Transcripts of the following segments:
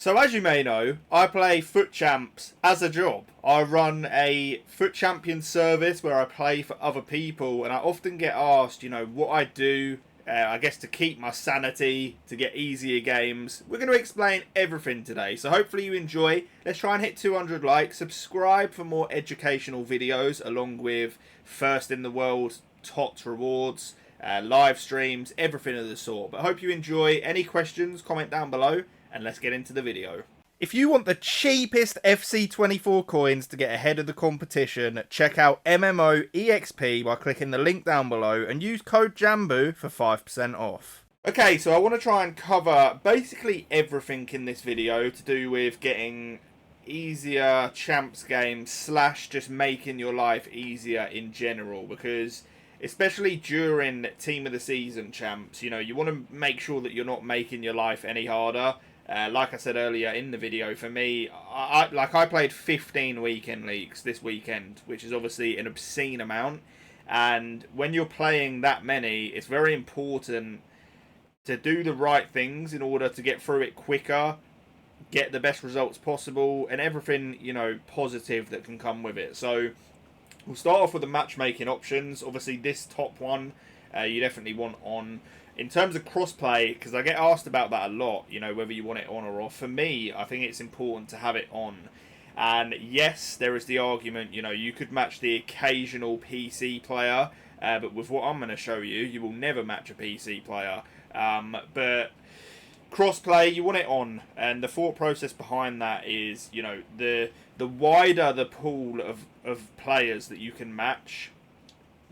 So as you may know, I play FUT Champs as a job. I run a FUT Champion service where I play for other people, and I often get asked, what I do, I guess to keep my sanity, to get easier games. We're going to explain everything today, so hopefully you enjoy. Let's try and hit 200 likes. Subscribe for more educational videos, along with first in the world TOTS rewards, live streams, everything of the sort. But I hope you enjoy. Any questions, comment down below. And let's get into the video. If you want the cheapest FC24 coins to get ahead of the competition, check out MMOEXP by clicking the link down below and use code JambooUK for 5% off. Okay, so I want to try and cover basically everything in this video to do with getting easier champs games / just making your life easier in general, because especially during team of the season champs, you want to make sure that you're not making your life any harder. Like I said earlier in the video, for me, I played 15 weekend leagues this weekend, which is obviously an obscene amount. And when you're playing that many, it's very important to do the right things in order to get through it quicker, get the best results possible, and everything, positive that can come with it. So we'll start off with the matchmaking options. Obviously, this top one, you definitely want on. In terms of crossplay, because I get asked about that a lot, whether you want it on or off. For me, I think it's important to have it on. And yes, there is the argument, you could match the occasional PC player, but with what I'm going to show you, you will never match a PC player. But crossplay, you want it on. And the thought process behind that is, the wider the pool of players that you can match,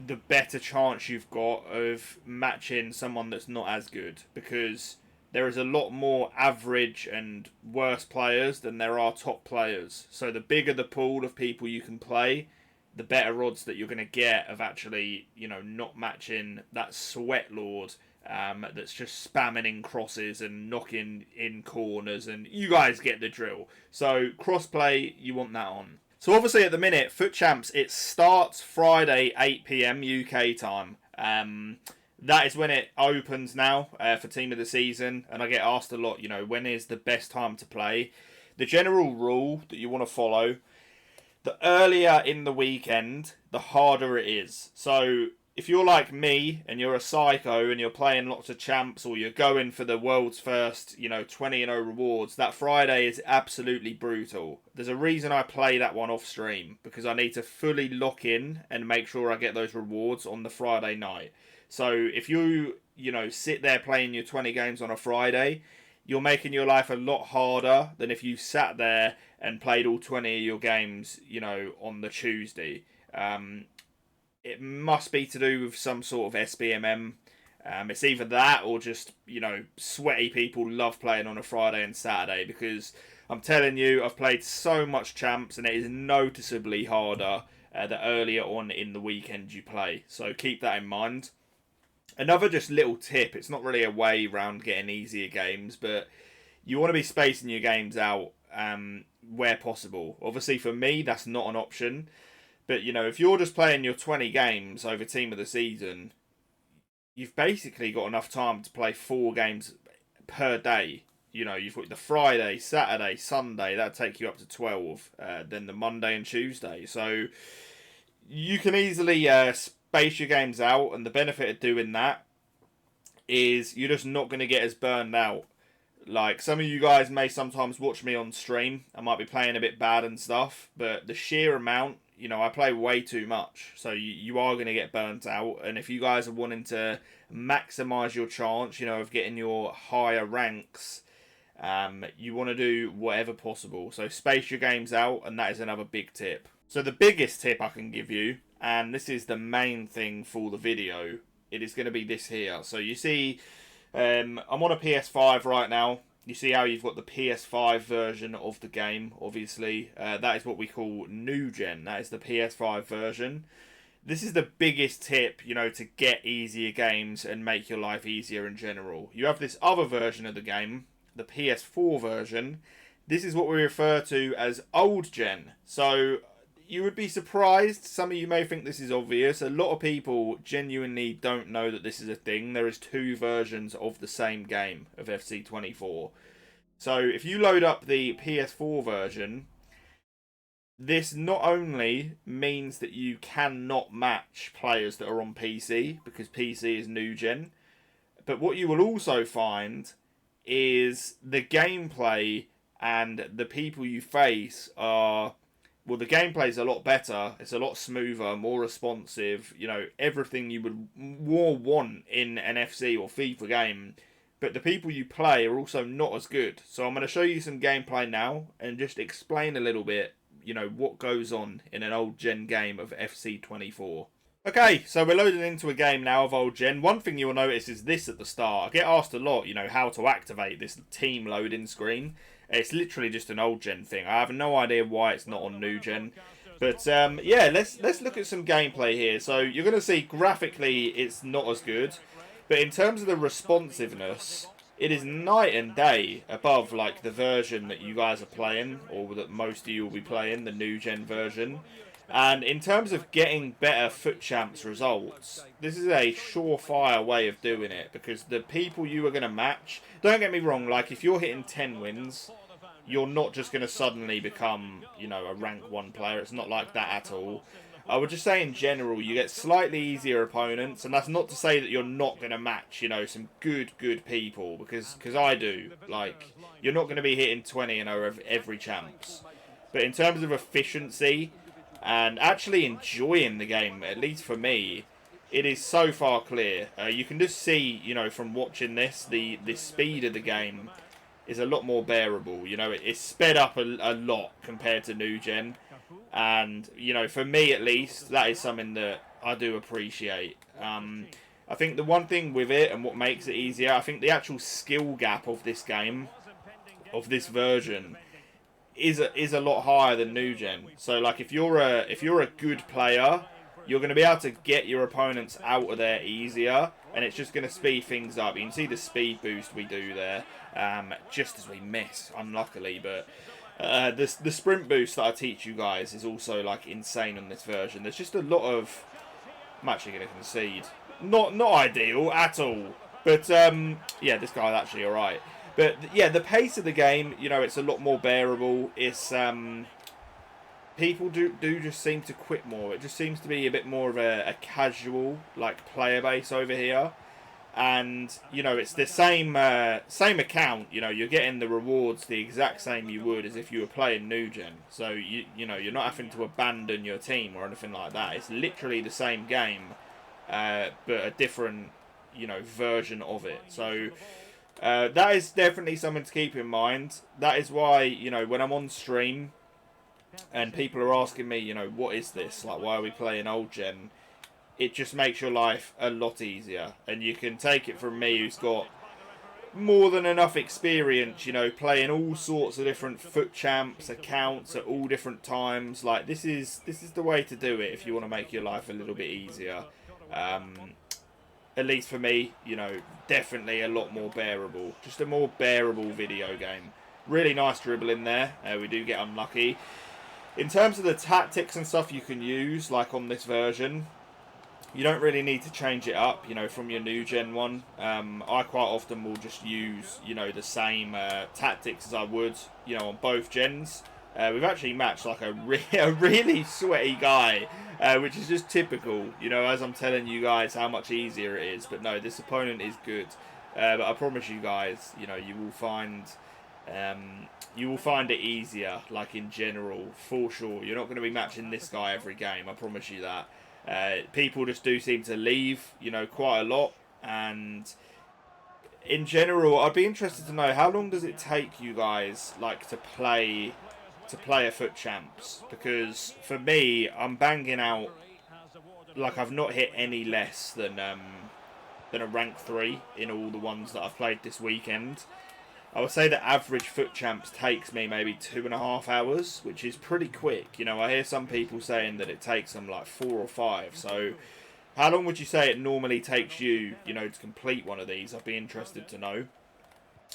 the better chance you've got of matching someone that's not as good, because there is a lot more average and worse players than there are top players. So the bigger the pool of people you can play, the better odds that you're going to get of actually, not matching that sweat lord that's just spamming in crosses and knocking in corners, and you guys get the drill. So crossplay, you want that on. So obviously at the minute, FUT Champs, it starts Friday 8 PM UK time. That is when it opens now for Team of the Season. And I get asked a lot, when is the best time to play? The general rule that you want to follow, the earlier in the weekend, the harder it is. So if you're like me and you're a psycho and you're playing lots of champs, or you're going for the world's first, 20-0 rewards, that Friday is absolutely brutal. There's a reason I play that one off stream, because I need to fully lock in and make sure I get those rewards on the Friday night. So if you, sit there playing your 20 games on a Friday, you're making your life a lot harder than if you sat there and played all 20 of your games, on the Tuesday. It must be to do with some sort of SBMM. It's either that or just, sweaty people love playing on a Friday and Saturday, because I'm telling you, I've played so much champs and it is noticeably harder the earlier on in the weekend you play. So keep that in mind. Another just little tip, it's not really a way around getting easier games, but you want to be spacing your games out where possible. Obviously for me, that's not an option. But, if you're just playing your 20 games over Team of the Season, you've basically got enough time to play 4 games per day. You've got the Friday, Saturday, Sunday, that'll take you up to 12. Then the Monday and Tuesday. So you can easily space your games out. And the benefit of doing that is you're just not going to get as burned out. Like, some of you guys may sometimes watch me on stream. I might be playing a bit bad and stuff. But the sheer amount, I play way too much, so you are going to get burnt out. And if you guys are wanting to maximise your chance, of getting your higher ranks, you want to do whatever possible. So space your games out, and that is another big tip. So the biggest tip I can give you, and this is the main thing for the video, it is going to be this here. So you see, I'm on a PS5 right now. You see how you've got the PS5 version of the game, obviously. That is what we call new gen. That is the PS5 version. This is the biggest tip, to get easier games and make your life easier in general. You have this other version of the game, the PS4 version. This is what we refer to as old gen. So you would be surprised. Some of you may think this is obvious. A lot of people genuinely don't know that this is a thing. There is 2 versions of the same game of FC24. So if you load up the PS4 version, this not only means that you cannot match players that are on PC, because PC is new gen, but what you will also find is the gameplay and the people you face are, well, the gameplay is a lot better. It's a lot smoother, more responsive. You know, everything you would more want in an FC or FIFA game. But the people you play are also not as good. So I'm going to show you some gameplay now and just explain a little bit, you know, what goes on in an old gen game of FC24. Okay, so we're loaded into a game now of old gen. One thing you'll notice is this at the start. I get asked a lot, you know, how to activate this team loading screen. It's literally just an old gen thing. I have no idea why it's not on new gen. But yeah, let's look at some gameplay here. So you're going to see graphically it's not as good. But in terms of the responsiveness, it is night and day above like the version that you guys are playing, or that most of you will be playing, the new gen version. And in terms of getting better FUT Champs results, this is a surefire way of doing it, because the people you are going to match, don't get me wrong, like if you're hitting 10 wins, you're not just going to suddenly become, you know, a rank 1 player. It's not like that at all. I would just say in general, you get slightly easier opponents, and that's not to say that you're not going to match, you know, some good people, because I do. Like, you're not going to be hitting 20 and over every champs. But in terms of efficiency and actually enjoying the game, at least for me, it is so far clear. You can just see, you know, from watching this, the speed of the game is a lot more bearable. You know, it's sped up a lot compared to new gen. And, you know, for me at least, that is something that I do appreciate. I think the one thing with it and what makes it easier, I think the actual skill gap of this game, of this version, is a lot higher than new gen. So like if you're a good player, you're going to be able to get your opponents out of there easier, and it's just going to speed things up. You can see the speed boost we do there, just as we miss, unluckily. But the sprint boost that I teach you guys is also like insane on this version. There's just a lot of... I'm actually going to concede. Not ideal at all. But yeah, this guy's actually alright. But yeah, the pace of the game, you know, it's a lot more bearable. It's people do just seem to quit more. It just seems to be a bit more of a casual like player base over here. And you know, it's the same account. You know, you're getting the rewards the exact same you would as if you were playing new gen. So you know, you're not having to abandon your team or anything like that. It's literally the same game, but a different, you know, version of it. So that is definitely something to keep in mind. That is why, you know, when I'm on stream and people are asking me, you know, what is this? Like, why are we playing old gen? It just makes your life a lot easier. And you can take it from me, who's got more than enough experience, you know, playing all sorts of different FUT Champs accounts at all different times. Like, this is the way to do it if you want to make your life a little bit easier. At least for me, you know, definitely a lot more bearable. Just a more bearable video game. Really nice dribbling there. We do get unlucky. In terms of the tactics and stuff you can use, like on this version, you don't really need to change it up, you know, from your new gen one. I quite often will just use, you know, the same tactics as I would, you know, on both gens. We've actually matched like a really sweaty guy, which is just typical, you know, as I'm telling you guys how much easier it is. But no, this opponent is good. But I promise you guys, you know, you will find it easier, like in general, for sure. You're not going to be matching this guy every game, I promise you that. People just do seem to leave, you know, quite a lot. And in general, I'd be interested to know, how long does it take you guys, like, to play a FUT Champs? Because for me, I'm banging out, like, I've not hit any less than a rank 3 in all the ones that I've played this weekend. I would say that average FUT Champs takes me maybe 2.5 hours, which is pretty quick. You know, I hear some people saying that it takes them like 4 or 5. So, how long would you say it normally takes you, you know, to complete one of these? I'd be interested to know.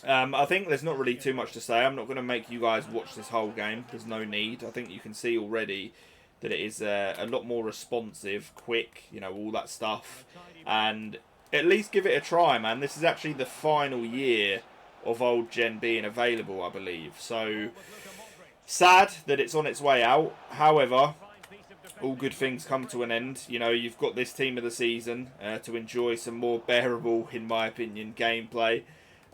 I think there's not really too much to say. I'm not going to make you guys watch this whole game. There's no need. I think you can see already that it is a lot more responsive, quick, you know, all that stuff. And at least give it a try, man. This is actually the final year of old gen being available, I believe. So sad that it's on its way out. However, all good things come to an end. You know, you've got this team of the season to enjoy some more bearable, in my opinion, gameplay.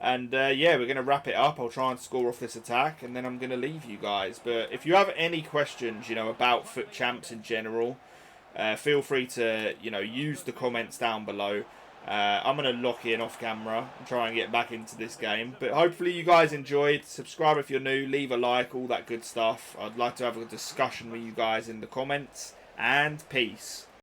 And yeah, we're going to wrap it up. I'll try and score off this attack, and then I'm going to leave you guys. But if you have any questions, you know, about FUT Champs in general, feel free to, you know, use the comments down below. I'm going to lock in off camera and try and get back into this game. But hopefully you guys enjoyed. Subscribe if you're new. Leave a like. All that good stuff. I'd like to have a discussion with you guys in the comments. And peace.